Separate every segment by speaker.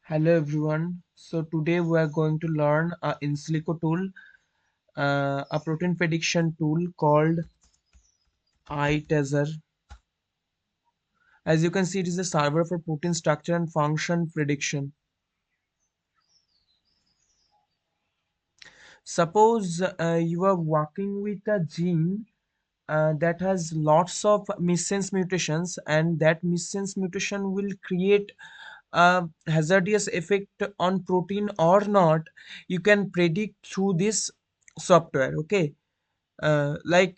Speaker 1: Hello everyone. So today we are going to learn a in silico tool, a protein prediction tool called iTezer. As you can see, it is a server for protein structure and function prediction. Suppose you are working with a gene that has lots of missense mutations, and that missense mutation will create a hazardous effect on protein or not. You can predict through this software. Okay. Like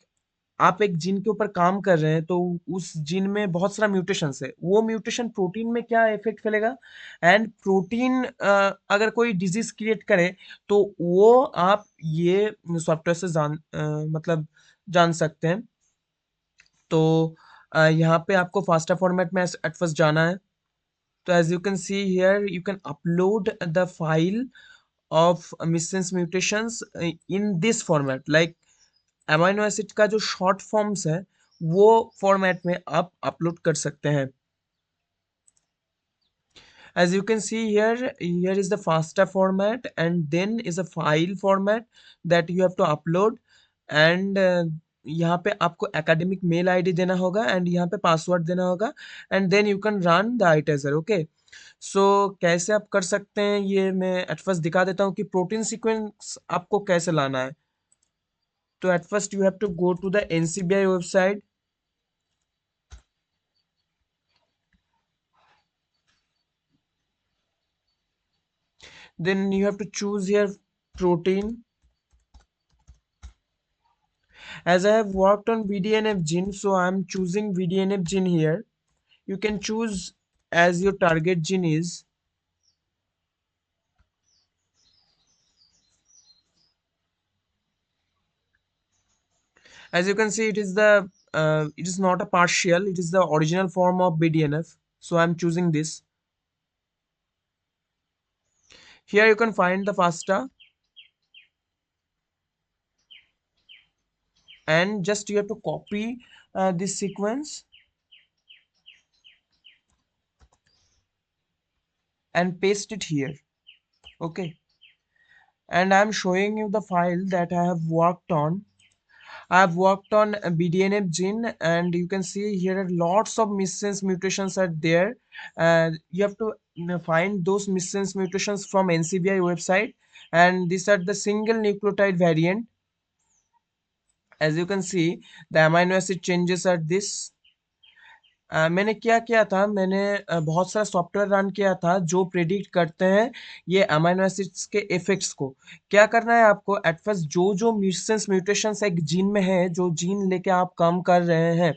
Speaker 1: आप एक gene के ऊपर काम कर रहे हैं तो उस जीन में बहुत सारा म्यूटेशंस है, वो म्यूटेशन प्रोटीन में क्या इफेक्ट फैलेगा, एंड प्रोटीन अगर कोई डिजीज क्रिएट करे तो वो आप ये सॉफ्टवेयर से मतलब जान सकते हैं। तो यहाँ पे आपको फास्टा फॉर्मेट में एट फर्स्ट जाना है। तो as you can see here you can upload the file of missense mutations in this format, like amino acid का जो शॉर्ट फॉर्म्स है वो फॉर्मेट में आप अपलोड कर सकते हैं। as you can see here is the FASTA format and then is a file format that you have to upload, and यहाँ पे आपको एकेडमिक मेल आईडी देना होगा एंड यहाँ पे पासवर्ड देना होगा, and then you can run the iTezer। Okay, so कैसे आप कर सकते हैं ये मैं एट फर्स्ट दिखा देता हूँ कि प्रोटीन सीक्वेंस आपको कैसे लाना है। तो at first you have to go to the NCBI website, then you have to choose here protein. As I have worked on VDNF gene, so I'm choosing VDNF gene here. You can choose as your target gene is. As you can see, it is not a partial, it is the original form of BDNF, so I'm choosing this. Here you can find the FASTA, and just you have to copy this sequence and paste it here. Okay, and I'm showing you the file that I have worked on. I've worked on a BDNF gene, and you can see here lots of missense mutations are there. You have to find those missense mutations from NCBI website, and these are the single nucleotide variant. As you can see, the amino acid changes are this. मैंने क्या किया था, मैंने बहुत सारा software run किया था जो प्रेडिक्ट करते हैं ये अमीनो एसिड्स के इफेक्ट्स को। क्या करना है आपको, एट फर्स्ट जो जो मिसेंस म्यूटेशंस एक जीन में है, जो जीन लेके आप काम कर रहे हैं,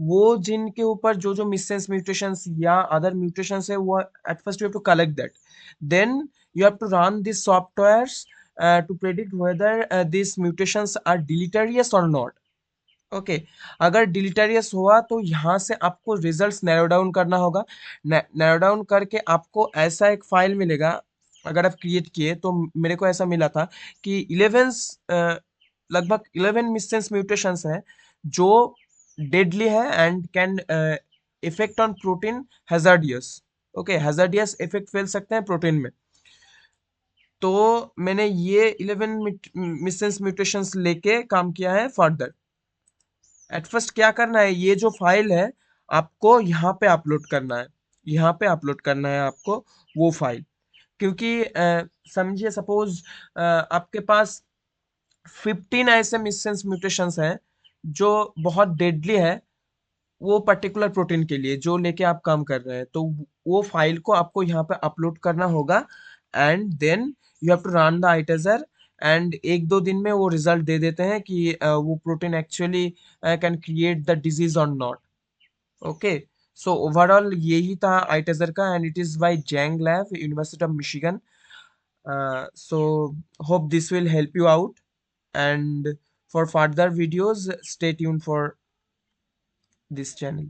Speaker 1: वो जीन के ऊपर जो जो मिसेंस म्यूटेशंस या अदर म्यूटेशंस है वो at first you have to collect that, then you have to run this softwares to predict whether this mutations are deleterious और नॉट। ओके, अगर डिलीटेरियस हुआ तो यहाँ से आपको रिजल्ट्स नैरो डाउन करना होगा। नैरो डाउन करके आपको ऐसा एक फाइल मिलेगा। अगर आप क्रिएट किए तो मेरे को ऐसा मिला था कि 11 लगभग 11 मिसेंस म्यूटेशंस हैं जो डेडली है and can effect on protein hazardous. Okay, hazardous effect फैल सकते हैं प्रोटीन में। तो मैंने ये 11 मिसेंस म्यूटेशंस लेके काम किया है फर्दर। एट फर्स्ट क्या करना है, ये जो फाइल है आपको यहाँ पे अपलोड करना है, यहाँ पे अपलोड करना है आपको वो फाइल। क्योंकि समझिए सपोज आपके पास 15 ऐसे मिसेंस म्यूटेशंस हैं जो बहुत डेडली है वो पर्टिकुलर प्रोटीन के लिए जो लेके आप काम कर रहे हैं, तो वो फाइल को आपको यहाँ पे अपलोड करना होगा, and then you have to run the iTezer, and एक दो दिन में वो रिजल्ट दे देते हैं कि वो protein actually can create the disease और नॉट। ओके, सो ओवरऑल यही था iTezer का, and it is by Zhang lab, university of Michigan. So hope this will help you out, and for further videos stay tuned for this channel.